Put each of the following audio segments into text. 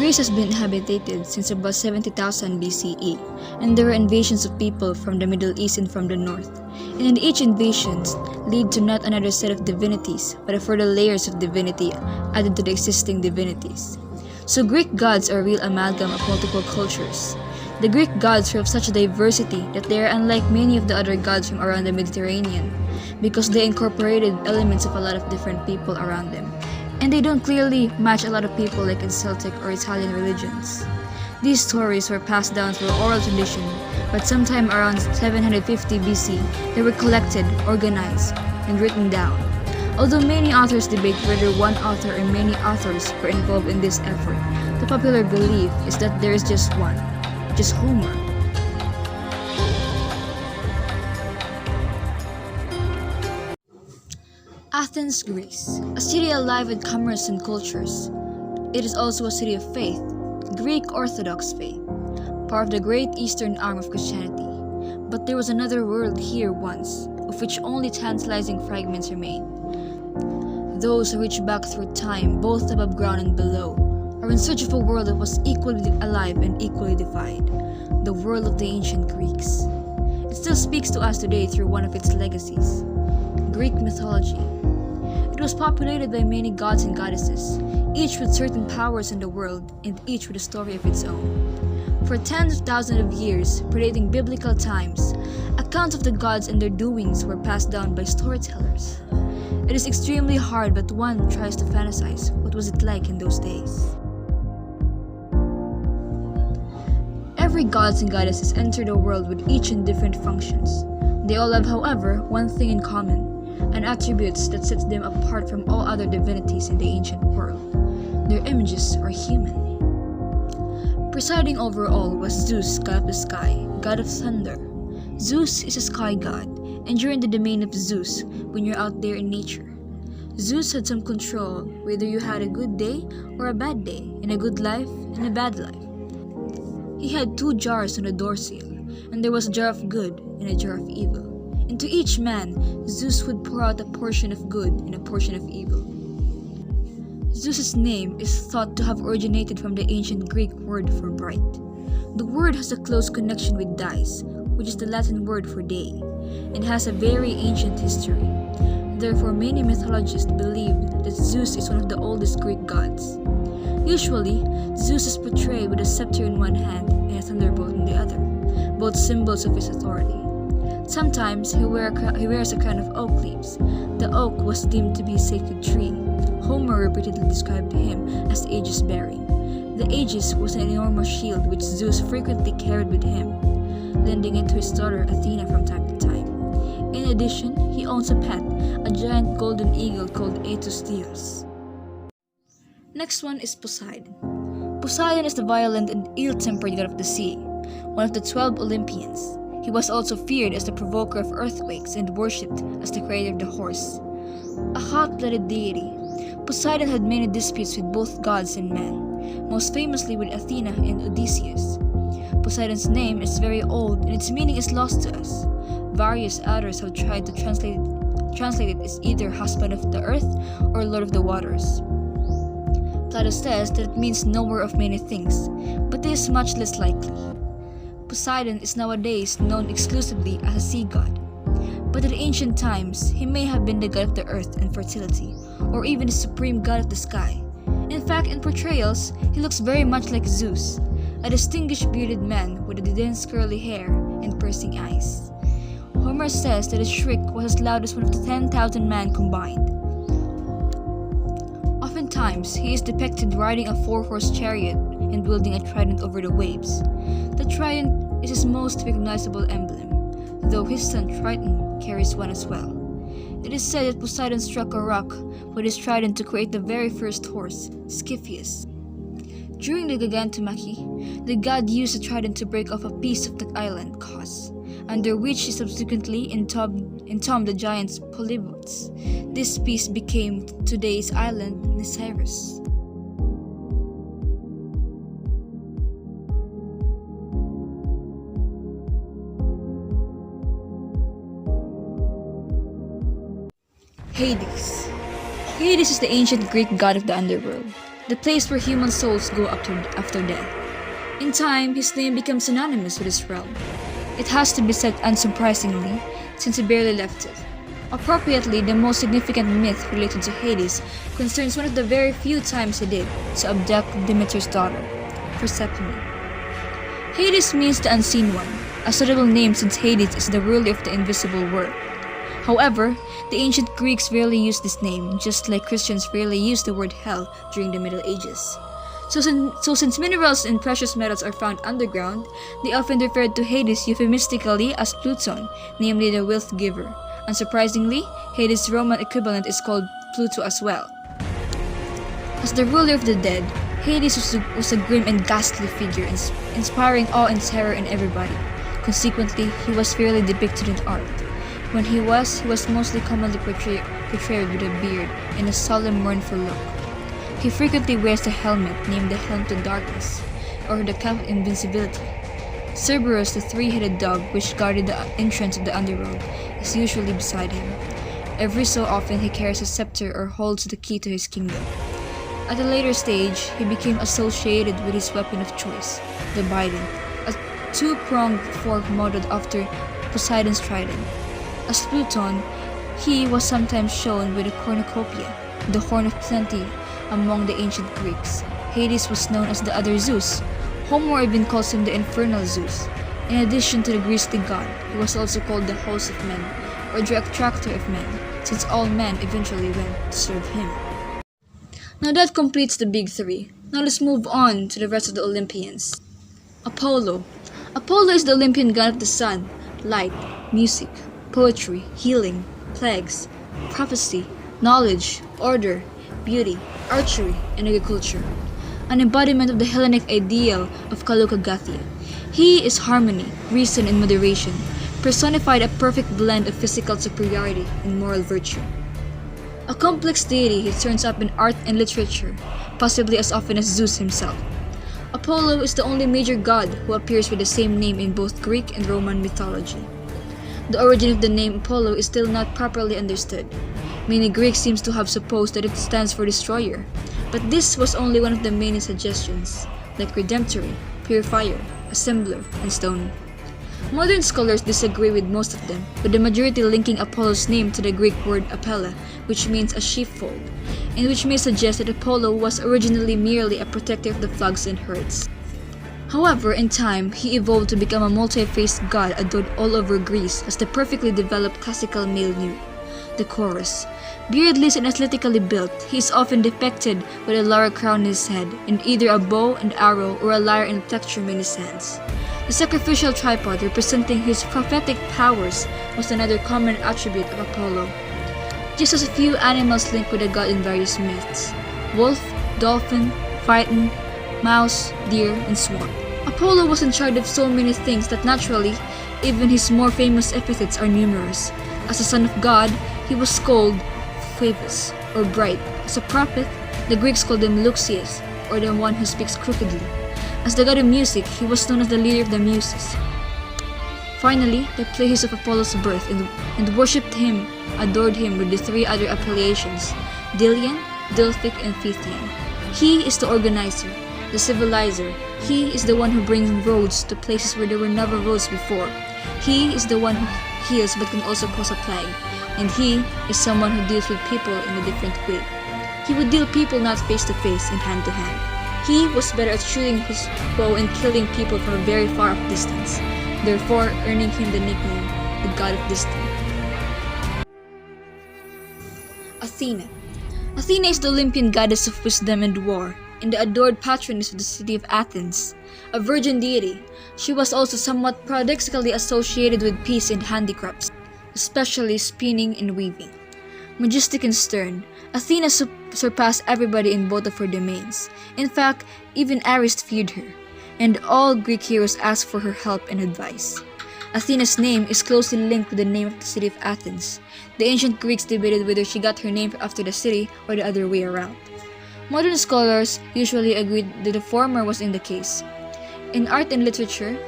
Greece has been inhabited since about 70,000 BCE, and there were invasions of people from the Middle East and from the north. And in each invasion lead to not another set of divinities, but a further layers of divinity added to the existing divinities. So Greek gods are a real amalgam of multiple cultures. The Greek gods are of such a diversity that they are unlike many of the other gods from around the Mediterranean, because they incorporated elements of a lot of different people around them. And they don't clearly match a lot of people like in Celtic or Italian religions. These stories were passed down through oral tradition, but sometime around 750 BC, they were collected, organized, and written down. Although many authors debate whether one author or many authors were involved in this effort, the popular belief is that there is just one, just Homer. Athens, Greece, a city alive with commerce and cultures. It is also a city of faith, Greek Orthodox faith, part of the great eastern arm of Christianity. But there was another world here once, of which only tantalizing fragments remain. Those who reach back through time, both above ground and below, are in search of a world that was equally alive and equally divided, the world of the ancient Greeks. It still speaks to us today through one of its legacies, Greek mythology. It was populated by many gods and goddesses, each with certain powers in the world and each with a story of its own. For tens of thousands of years, predating biblical times, accounts of the gods and their doings were passed down by storytellers. It is extremely hard, but one tries to fantasize what was it like in those days. Every gods and goddesses enter the world with each in different functions. They all have, however, one thing in common, and attributes that sets them apart from all other divinities in the ancient world. Their images are human. Presiding over all was Zeus, god of the sky, god of thunder. Zeus is a sky god, and you're in the domain of Zeus when you're out there in nature. Zeus had some control whether you had a good day or a bad day, and a good life and a bad life. He had 2 jars on the door seal, and there was a jar of good and a jar of evil. And to each man, Zeus would pour out a portion of good and a portion of evil. Zeus's name is thought to have originated from the ancient Greek word for bright. The word has a close connection with dies, which is the Latin word for day, and has a very ancient history. Therefore, many mythologists believe that Zeus is one of the oldest Greek gods. Usually, Zeus is portrayed with a scepter in one hand and a thunderbolt in the other, both symbols of his authority. Sometimes he wears a crown of oak leaves. The oak was deemed to be a sacred tree. Homer repeatedly described him as the Aegis-bearing. The Aegis was an enormous shield which Zeus frequently carried with him, lending it to his daughter Athena from time to time. In addition, he owns a pet, a giant golden eagle called Dionysius. Next one is Poseidon. Poseidon is the violent and ill-tempered god of the sea, one of the 12 Olympians. He was also feared as the provoker of earthquakes and worshipped as the creator of the horse. A hot-blooded deity, Poseidon had many disputes with both gods and men, most famously with Athena and Odysseus. Poseidon's name is very old and its meaning is lost to us. Various authors have tried to translate it as either husband of the earth or lord of the waters. Plato says that it means knower of many things, but this is much less likely. Poseidon is nowadays known exclusively as a sea god, but at ancient times he may have been the god of the earth and fertility, or even the supreme god of the sky. In fact, in portrayals, he looks very much like Zeus, a distinguished bearded man with a dense curly hair and piercing eyes. Homer says that his shriek was as loud as one of the 10,000 men combined. Oftentimes, he is depicted riding a 4-horse chariot and wielding a trident over the waves. The trident is his most recognizable emblem, though his son Triton carries one as well. It is said that Poseidon struck a rock with his trident to create the very first horse, Skiphus. During the Gigantomachy, the god used the trident to break off a piece of the island, Kos, under which he subsequently entombed the giants Polybots. This piece became today's island, Nisyrus. Hades. Hades is the ancient Greek god of the underworld. the place where human souls go after death. In time, his name becomes synonymous with his realm. It has to be said unsurprisingly, since he barely left it. Appropriately, the most significant myth related to Hades concerns one of the very few times he did to abduct Demeter's daughter, Persephone. Hades means the unseen one, a suitable name since Hades is the ruler of the invisible world. However, the ancient Greeks rarely used this name, just like Christians rarely used the word hell during the Middle Ages. So since minerals and precious metals are found underground, they often referred to Hades euphemistically as Pluton, namely the wealth giver. Unsurprisingly, Hades' Roman equivalent is called Pluto as well. As the ruler of the dead, Hades was a grim and ghastly figure, inspiring awe and terror in everybody. Consequently, he was rarely depicted in art. When he was mostly commonly portrayed with a beard and a solemn, mournful look. He frequently wears a helmet named the Helm to Darkness, or the Cap of Invincibility. Cerberus, the three-headed dog which guarded the entrance of the underworld, is usually beside him. Every so often he carries a scepter or holds the key to his kingdom. At a later stage, he became associated with his weapon of choice, the bident, a two-pronged fork modeled after Poseidon's trident. As Pluton, he was sometimes shown with a cornucopia, the horn of plenty among the ancient Greeks. Hades was known as the other Zeus. Homer even calls him the infernal Zeus. In addition to the grisly god, he was also called the host of men, or the attractor of men, since all men eventually went to serve him. Now that completes the big three. Now let's move on to the rest of the Olympians. Apollo. Apollo is the Olympian god of the sun, light, music, poetry, healing, plagues, prophecy, knowledge, order, beauty, archery, and agriculture. An embodiment of the Hellenic ideal of Kalukagathia. He is harmony, reason, and moderation, personified a perfect blend of physical superiority and moral virtue. A complex deity, he turns up in art and literature, possibly as often as Zeus himself. Apollo is the only major god who appears with the same name in both Greek and Roman mythology. The origin of the name Apollo is still not properly understood. Many Greeks seem to have supposed that it stands for destroyer, but this was only one of the many suggestions, like redemptory, purifier, assembler, and stone. Modern scholars disagree with most of them, with the majority linking Apollo's name to the Greek word apella, which means a sheepfold, and which may suggest that Apollo was originally merely a protector of the flocks and herds. However, in time, he evolved to become a multi-faced god adored all over Greece as the perfectly developed classical male nude, the chorus. Beardless and athletically built, he is often depicted with a laurel crown in his head, and either a bow and arrow or a lyre and plectrum in his hands. The sacrificial tripod representing his prophetic powers was another common attribute of Apollo. Just as a few animals linked with the god in various myths: wolf, dolphin, phaeton, mouse, deer, and swan. Apollo was in charge of so many things that naturally, even his more famous epithets are numerous. As a son of God, he was called Phoebus, or bright. As a prophet, the Greeks called him Luxius, or the one who speaks crookedly. As the god of music, he was known as the leader of the Muses. Finally, the places of Apollo's birth and worshipped him, adored him with the three other appellations, Delian, Delphic, and Pythian. He is the organizer, the civilizer. He is the one who brings roads to places where there were never roads before. He is the one who heals but can also cause a plague. And he is someone who deals with people in a different way. He would deal people not face to face and hand to hand. He was better at shooting his bow and killing people from a very far off distance, therefore earning him the nickname, the God of Distance. Athena. Athena is the Olympian goddess of wisdom and war, and the adored patroness of the city of Athens. A virgin deity, she was also somewhat paradoxically associated with peace and handicrafts, especially spinning and weaving. Majestic and stern, Athena surpassed everybody in both of her domains. In fact, even Ares feared her, and all Greek heroes asked for her help and advice. Athena's name is closely linked with the name of the city of Athens. The ancient Greeks debated whether she got her name after the city or the other way around. Modern scholars usually agreed that the former was in the case. In art and literature,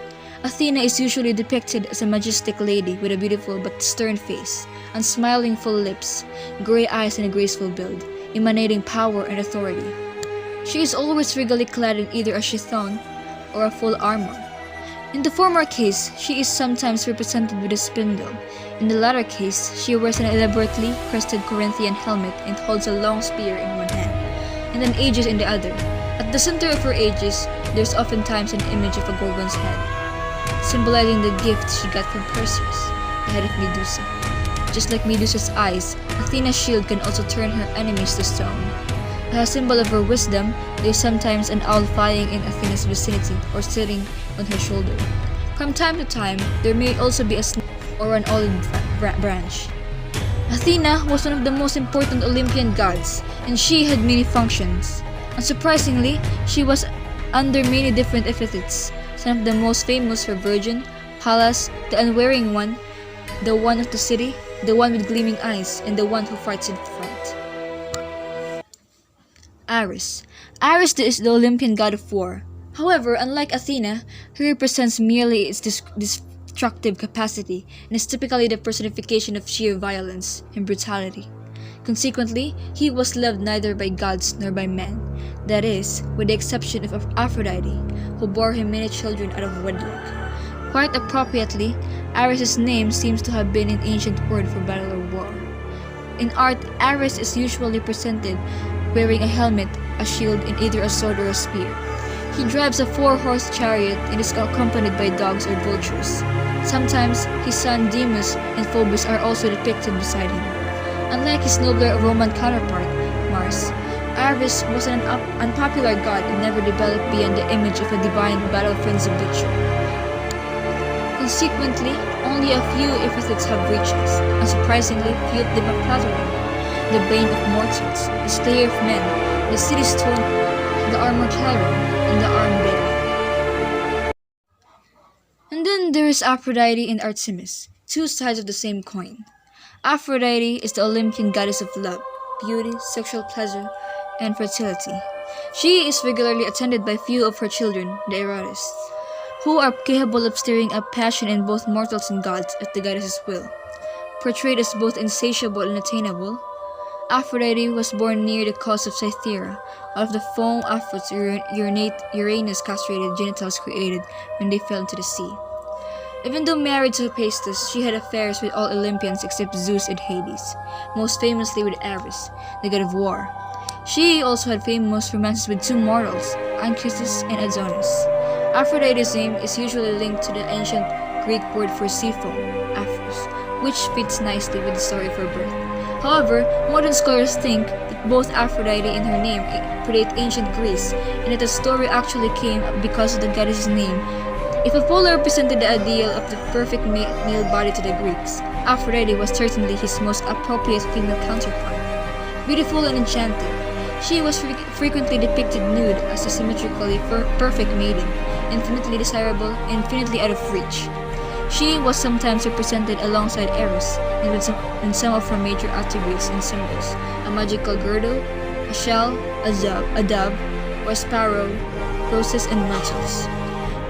Athena is usually depicted as a majestic lady with a beautiful but stern face, and smiling full lips, gray eyes, and a graceful build, emanating power and authority. She is always regally clad in either a chiton or a full armor. In the former case, she is sometimes represented with a spindle. In the latter case, she wears an elaborately crested Corinthian helmet and holds a long spear in one hand, and an aegis in the other. At the center of her aegis, there is oftentimes an image of a gorgon's head, symbolizing the gift she got from Perseus, the head of Medusa. Just like Medusa's eyes, Athena's shield can also turn her enemies to stone. As a symbol of her wisdom, there is sometimes an owl flying in Athena's vicinity or sitting on her shoulder. From time to time, there may also be a snake or an olive branch. Athena was one of the most important Olympian gods, and she had many functions. Unsurprisingly, she was under many different epithets. Some of the most famous were Virgin, Pallas, the Unwearing One, the One of the City, the One with Gleaming Eyes, and the One who fights in front. Ares. Ares is the Olympian god of war. However, unlike Athena, he represents merely its destructive capacity and is typically the personification of sheer violence and brutality. Consequently, he was loved neither by gods nor by men, that is, with the exception of Aphrodite, who bore him many children out of wedlock. Quite appropriately, Ares' name seems to have been an ancient word for battle or war. In art, Ares is usually presented wearing a helmet, a shield, and either a sword or a spear. He drives a 4-horse chariot and is accompanied by dogs or vultures. Sometimes his son Deimos and Phobos are also depicted beside him. Unlike his nobler Roman counterpart, Mars, Ares was an unpopular god and never developed beyond the image of a divine battle-frenzied victor. Consequently, only a few epithets have reached us. Unsurprisingly, few of them are flattering. The bane of mortals, the slayer of men, the city stone, the armored hero, and the armed beggar. And then there is Aphrodite and Artemis, two sides of the same coin. Aphrodite is the Olympian goddess of love, beauty, sexual pleasure, and fertility. She is regularly attended by few of her children, the erotists, who are capable of stirring up passion in both mortals and gods at the goddess's will. Portrayed as both insatiable and attainable, Aphrodite was born near the coast of Cythera, out of the foam afterwards Uranus castrated genitals created when they fell into the sea. Even though married to Hephaestus, she had affairs with all Olympians except Zeus and Hades, most famously with Ares, the god of war. She also had famous romances with two mortals, Anchises and Adonis. Aphrodite's name is usually linked to the ancient Greek word for sea foam, Aphros, which fits nicely with the story of her birth. However, modern scholars think that both Aphrodite and her name predate ancient Greece, and that the story actually came because of the goddess's name. If Apollo represented the ideal of the perfect male body to the Greeks, Aphrodite was certainly his most appropriate female counterpart. Beautiful and enchanting, she was frequently depicted nude as a symmetrically perfect maiden, infinitely desirable, infinitely out of reach. She was sometimes represented alongside Eris, in some of her major attributes and symbols: a magical girdle, a shell, a dove, or a sparrow, roses, and myrtles.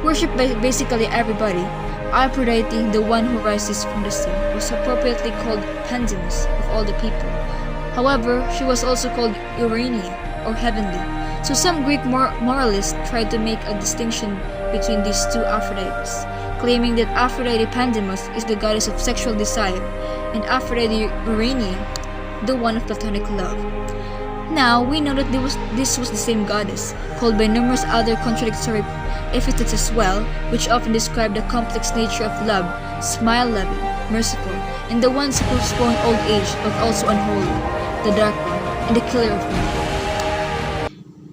Worshipped by basically everybody, Aphrodite, the one who rises from the sea, was appropriately called Pandemus of all the people. However, she was also called Urania, or heavenly, so some Greek moralists tried to make a distinction between these two Aphrodites, claiming that Aphrodite Pandemus is the goddess of sexual desire, and Aphrodite Urania, the one of platonic love. Now, we know that this was the same goddess, called by numerous other contradictory epithets as well, which often describe the complex nature of love, smile-loving, merciful, and the ones who postpone old age but also unholy, the dark one, and the killer of men.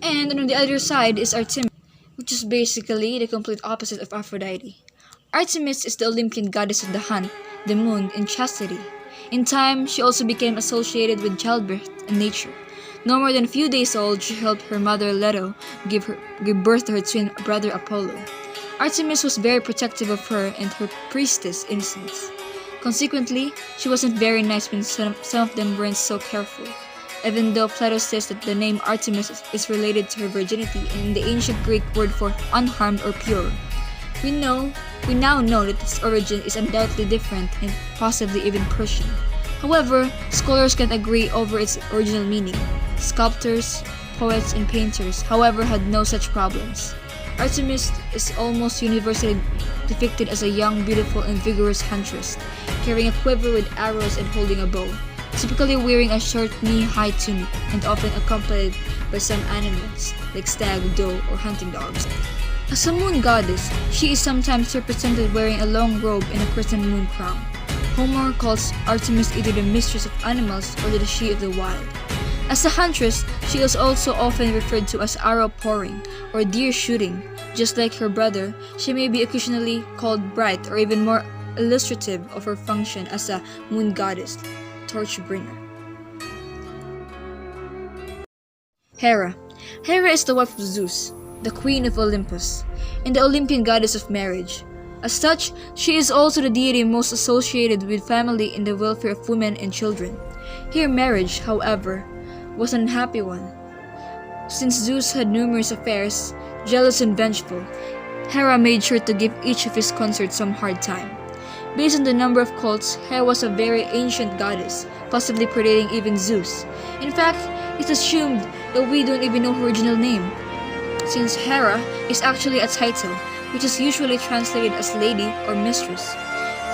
And on the other side is Artemis, which is basically the complete opposite of Aphrodite. Artemis is the Olympian goddess of the hunt, the moon, and chastity. In time, she also became associated with childbirth and nature. No more than a few days old, she helped her mother Leto give birth to her twin brother Apollo. Artemis was very protective of her and her priestess Innocence. Consequently, she wasn't very nice when some of them weren't so careful. Even though Plato says that the name Artemis is related to her virginity and in the ancient Greek word for unharmed or pure, we now know that its origin is undoubtedly different and possibly even Persian. However, scholars can't agree over its original meaning. Sculptors, poets and painters, however, had no such problems. Artemis is almost universally depicted as a young, beautiful, and vigorous huntress, carrying a quiver with arrows and holding a bow, typically wearing a short knee-high tunic and often accompanied by some animals like stag, doe, or hunting dogs. As a moon goddess, she is sometimes represented wearing a long robe and a crescent moon crown. Homer calls Artemis either the mistress of animals or the she of the wild. As a huntress, she is also often referred to as arrow pouring or deer shooting. Just like her brother, she may be occasionally called bright or even more illustrative of her function as a moon goddess, torch bringer. Hera. Hera is the wife of Zeus, the queen of Olympus, and the Olympian goddess of marriage. As such, she is also the deity most associated with family and the welfare of women and children. Her marriage, however, was an unhappy one. Since Zeus had numerous affairs, jealous and vengeful, Hera made sure to give each of his consorts some hard time. Based on the number of cults, Hera was a very ancient goddess, possibly predating even Zeus. In fact, it's assumed that we don't even know her original name, since Hera is actually a title, which is usually translated as lady or mistress.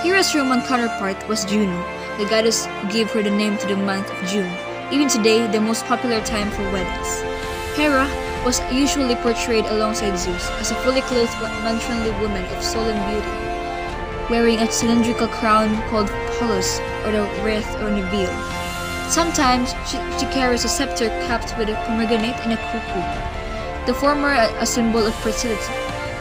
Hera's Roman counterpart was Juno, the goddess who gave her the name to the month of June, even today the most popular time for weddings. Hera was usually portrayed alongside Zeus as a fully clothed matronly woman of solemn beauty, wearing a cylindrical crown called Polus or the wreath or Neville. Sometimes she carries a scepter capped with a pomegranate and a cuckoo, the former a symbol of fertility.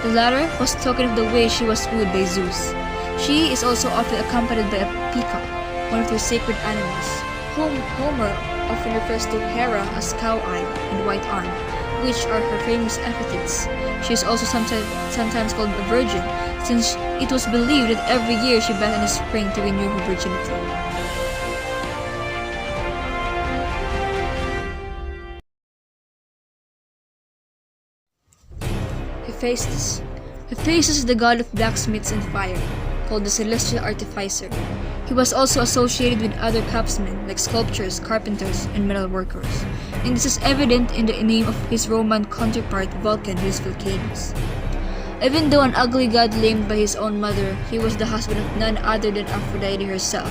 The latter was token of the way she was wooed by Zeus. She is also often accompanied by a peacock, one of their sacred animals. Homer often refers to Hera as cow-eye and white arm, which are her famous epithets. She is also sometimes called a virgin, since it was believed that every year she bathed in the spring to renew her virginity. HeFaces. HeFaces is the god of blacksmiths and fire, called the celestial artificer. He was also associated with other craftsmen like sculptors, carpenters, and metal workers, and this is evident in the name of his Roman counterpart Vulcan, his volcanoes. Even though an ugly god named by his own mother, he was the husband of none other than Aphrodite herself.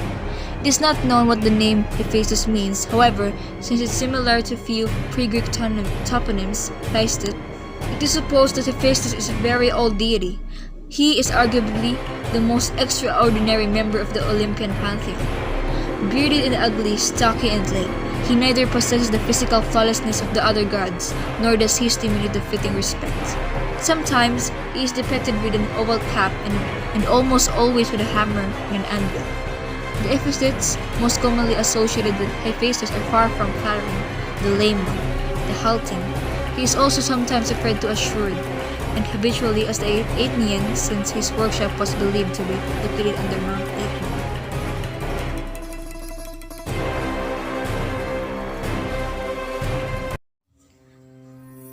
It is not known what the name HeFaces means, however, since it's similar to few pre-Greek toponyms, it is supposed that HeFaces is a very old deity. He is arguably the most extraordinary member of the Olympian pantheon. Bearded and ugly, stocky and lame, he neither possesses the physical flawlessness of the other gods, nor does he stimulate the fitting respect. Sometimes, he is depicted with an oval cap and almost always with a hammer and an anvil. The epithets most commonly associated with HeFaces are far from flattering: the lame one, the halting. He is also sometimes referred to as shrewd, and habitually as the Athenian, since his workshop was believed to be located under Mount Athena.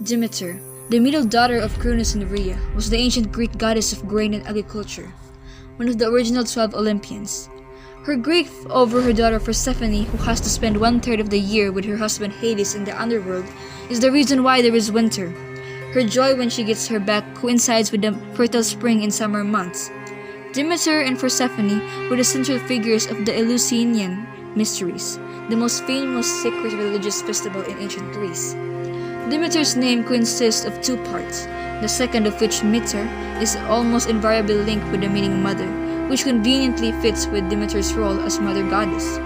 Demeter, the middle daughter of Cronus and Rhea, was the ancient Greek goddess of grain and agriculture, one of the original 12 Olympians. Her grief over her daughter Persephone, who has to spend 1/3 of the year with her husband Hades in the underworld, is the reason why there is winter. Her joy when she gets her back coincides with the fertile spring and summer months. Demeter and Persephone were the central figures of the Eleusinian mysteries, the most famous sacred religious festival in ancient Greece. Demeter's name consists of two parts, the second of which, Meter, is almost invariably linked with the meaning mother, which conveniently fits with Demeter's role as mother goddess.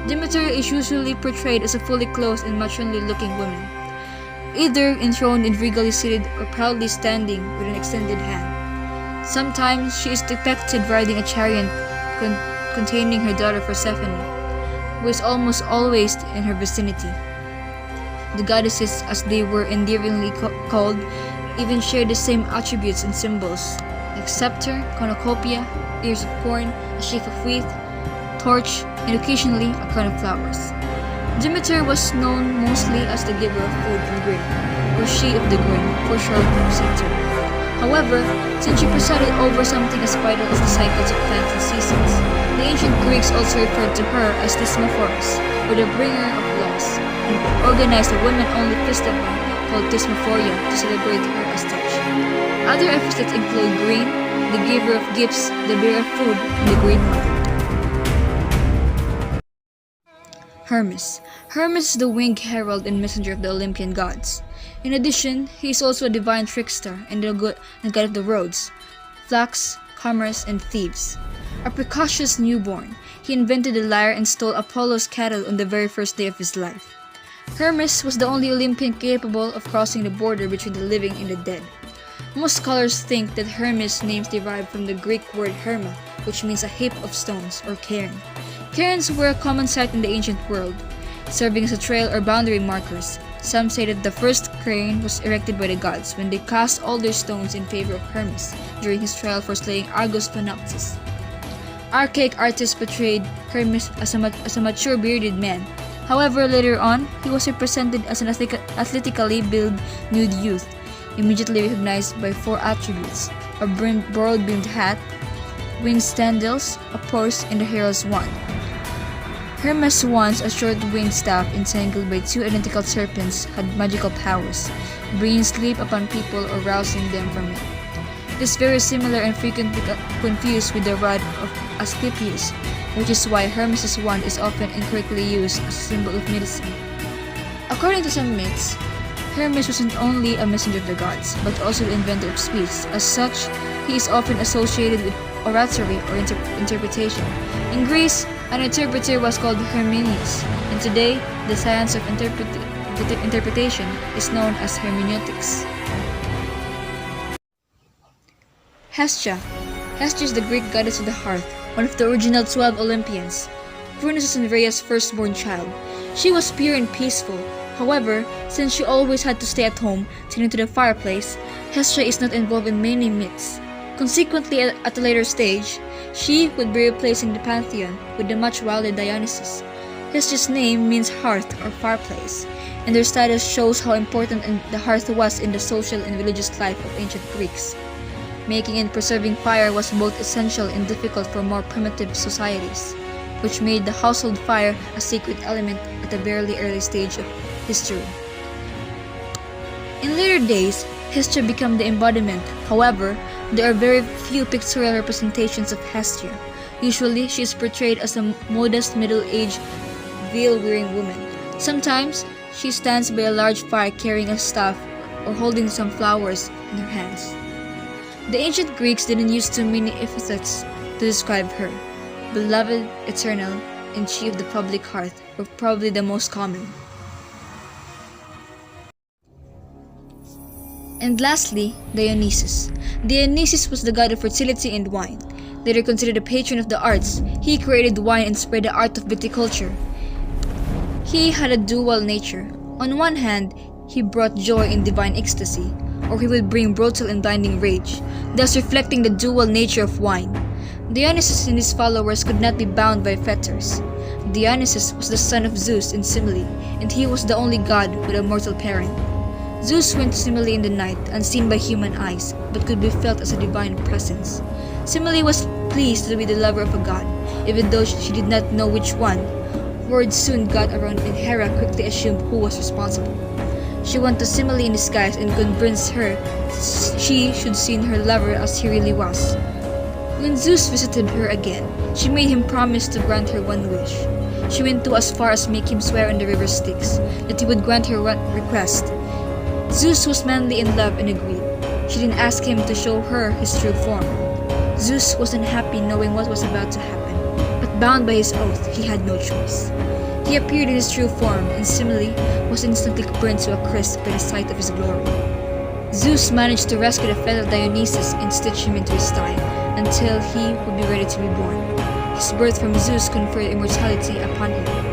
Demeter is usually portrayed as a fully clothed and matronly-looking woman, either enthroned and regally seated or proudly standing with an extended hand. Sometimes she is depicted riding a chariot containing her daughter Persephone, who is almost always in her vicinity. The goddesses, as they were endearingly called, even share the same attributes and symbols, like scepter, cornucopia, ears of corn, a sheaf of wheat, torch, and occasionally a crown of flowers. Demeter was known mostly as the giver of food and grain, or she of the grain, for short Satyr. However, since she presided over something as vital as the cycles of plants and seasons, the ancient Greeks also referred to her as Thesmophoros, or the bringer of laws, and organized a women-only festival called Thesmophoria to celebrate her as such. Other epithets include green, the giver of gifts, the bearer of food, and the Green Mother. Hermes. Hermes is the winged herald and messenger of the Olympian gods. In addition, he is also a divine trickster and the god of the roads, flocks, commerce, and thieves. A precocious newborn, he invented the lyre and stole Apollo's cattle on the very first day of his life. Hermes was the only Olympian capable of crossing the border between the living and the dead. Most scholars think that Hermes' names derive from the Greek word herma, which means a heap of stones or cairn. Cairns were a common sight in the ancient world, serving as a trail or boundary markers. Some say that the first cairn was erected by the gods when they cast all their stones in favor of Hermes during his trial for slaying Argos Panoptis. Archaic artists portrayed Hermes as a mature bearded man. However, later on, he was represented as an athletically built nude youth, immediately recognized by four attributes: a broad-brimmed hat, winged sandals, a purse, and the hero's wand. Hermes' wands, a short winged staff entangled by two identical serpents, had magical powers, bringing sleep upon people or rousing them from it. It is very similar and frequently confused with the rod of Asclepius, which is why Hermes' wand is often incorrectly used as a symbol of medicine. According to some myths, Hermes wasn't only a messenger of the gods, but also the inventor of speech. As such, he is often associated with oratory or interpretation. In Greece, an interpreter was called Hermenius, and today, the science of interpretation is known as hermeneutics. Hestra. Hestra is the Greek goddess of the hearth, one of the original 12 Olympians. Cronus and Rhea's firstborn child. She was pure and peaceful. However, since she always had to stay at home, tending to the fireplace, Hestra is not involved in many myths. Consequently, at a later stage, she would be replacing the pantheon with the much wilder Dionysius. Hestra's name means hearth or fireplace, and their status shows how important the hearth was in the social and religious life of ancient Greeks. Making and preserving fire was both essential and difficult for more primitive societies, which made the household fire a sacred element at a very early stage of history. In later days, Hestra became the embodiment. However, there are very few pictorial representations of Hestra. Usually, she is portrayed as a modest middle-aged, veil-wearing woman. Sometimes, she stands by a large fire carrying a staff or holding some flowers in her hands. The ancient Greeks didn't use too many epithets to describe her. Beloved, eternal, and she of the public hearth were probably the most common. And lastly, Dionysius. Dionysius was the god of fertility and wine. Later considered a patron of the arts, he created wine and spread the art of viticulture. He had a dual nature. On one hand, he brought joy in divine ecstasy, or he would bring brutal and blinding rage, thus reflecting the dual nature of wine. Dionysius and his followers could not be bound by fetters. Dionysius was the son of Zeus in Semele, and he was the only god with a mortal parent. Zeus went to Semele in the night, unseen by human eyes, but could be felt as a divine presence. Semele was pleased to be the lover of a god, even though she did not know which one. Word soon got around and Hera quickly assumed who was responsible. She went to Semele in disguise and convinced her she should see her lover as he really was. When Zeus visited her again, she made him promise to grant her one wish. She went to as far as make him swear on the river Styx that he would grant her one request. Zeus was madly in love and agreed. She didn't ask him to show her his true form. Zeus was unhappy knowing what was about to happen, but bound by his oath, he had no choice. He appeared in his true form, and Semele was instantly burned to a crisp by the sight of his glory. Zeus managed to rescue the fell Dionysius and stitch him into his thigh until he would be ready to be born. His birth from Zeus conferred immortality upon him.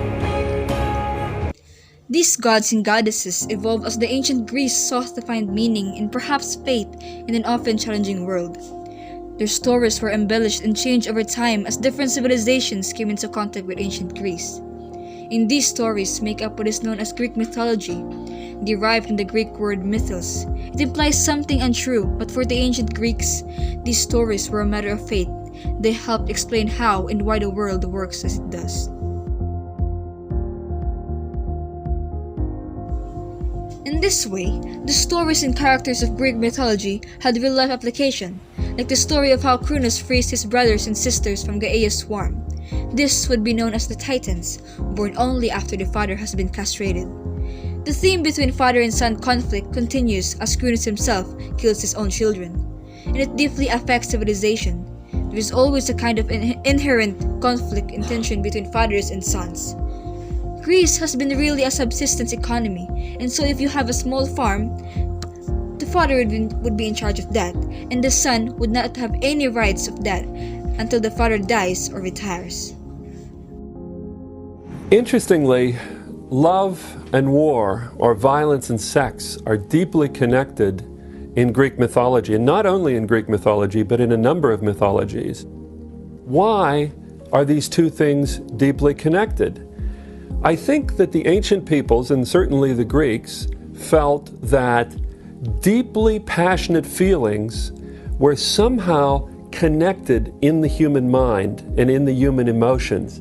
These gods and goddesses evolved as the ancient Greece sought to find meaning and perhaps faith in an often challenging world. Their stories were embellished and changed over time as different civilizations came into contact with ancient Greece. In these stories make up what is known as Greek mythology, derived from the Greek word mythos. It implies something untrue, but for the ancient Greeks, these stories were a matter of faith. They helped explain how and why the world works as it does. In this way, the stories and characters of Greek mythology had real-life application, like the story of how Cronus frees his brothers and sisters from Gaia's swarm. This would be known as the Titans, born only after the father has been castrated. The theme between father and son conflict continues as Cronus himself kills his own children, and it deeply affects civilization. There is always a kind of inherent conflict and tension between fathers and sons. Greece has been really a subsistence economy, and so if you have a small farm, the father would be in charge of that, and the son would not have any rights of that until the father dies or retires. Interestingly, love and war, or violence and sex, are deeply connected in Greek mythology, and not only in Greek mythology, but in a number of mythologies. Why are these two things deeply connected? I think that the ancient peoples, and certainly the Greeks, felt that deeply passionate feelings were somehow connected in the human mind and in the human emotions.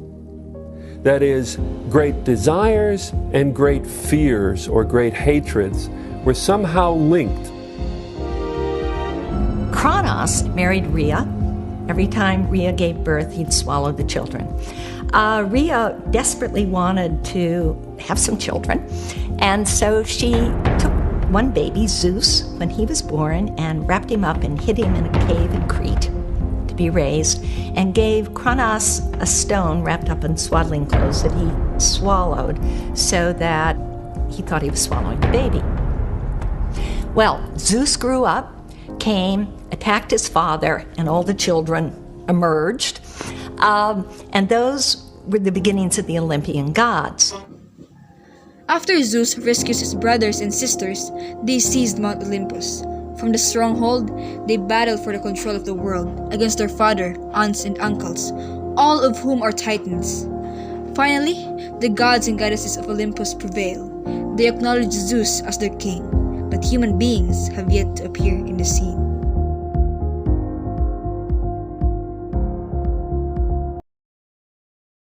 That is, great desires and great fears or great hatreds were somehow linked. Kronos married Rhea. Every time Rhea gave birth, he'd swallow the children. Rhea desperately wanted to have some children, and so she took one baby, Zeus, when he was born, and wrapped him up and hid him in a cave in Crete to be raised, and gave Kronos a stone wrapped up in swaddling clothes that he swallowed so that he thought he was swallowing the baby. Well, Zeus grew up, came, attacked his father, and all the children emerged. And those were the beginnings of the Olympian gods. After Zeus rescues his brothers and sisters, they seized Mount Olympus. From the stronghold, they battled for the control of the world against their father, aunts, and uncles, all of whom are Titans. Finally, the gods and goddesses of Olympus prevail. They acknowledge Zeus as their king, but human beings have yet to appear in the scene.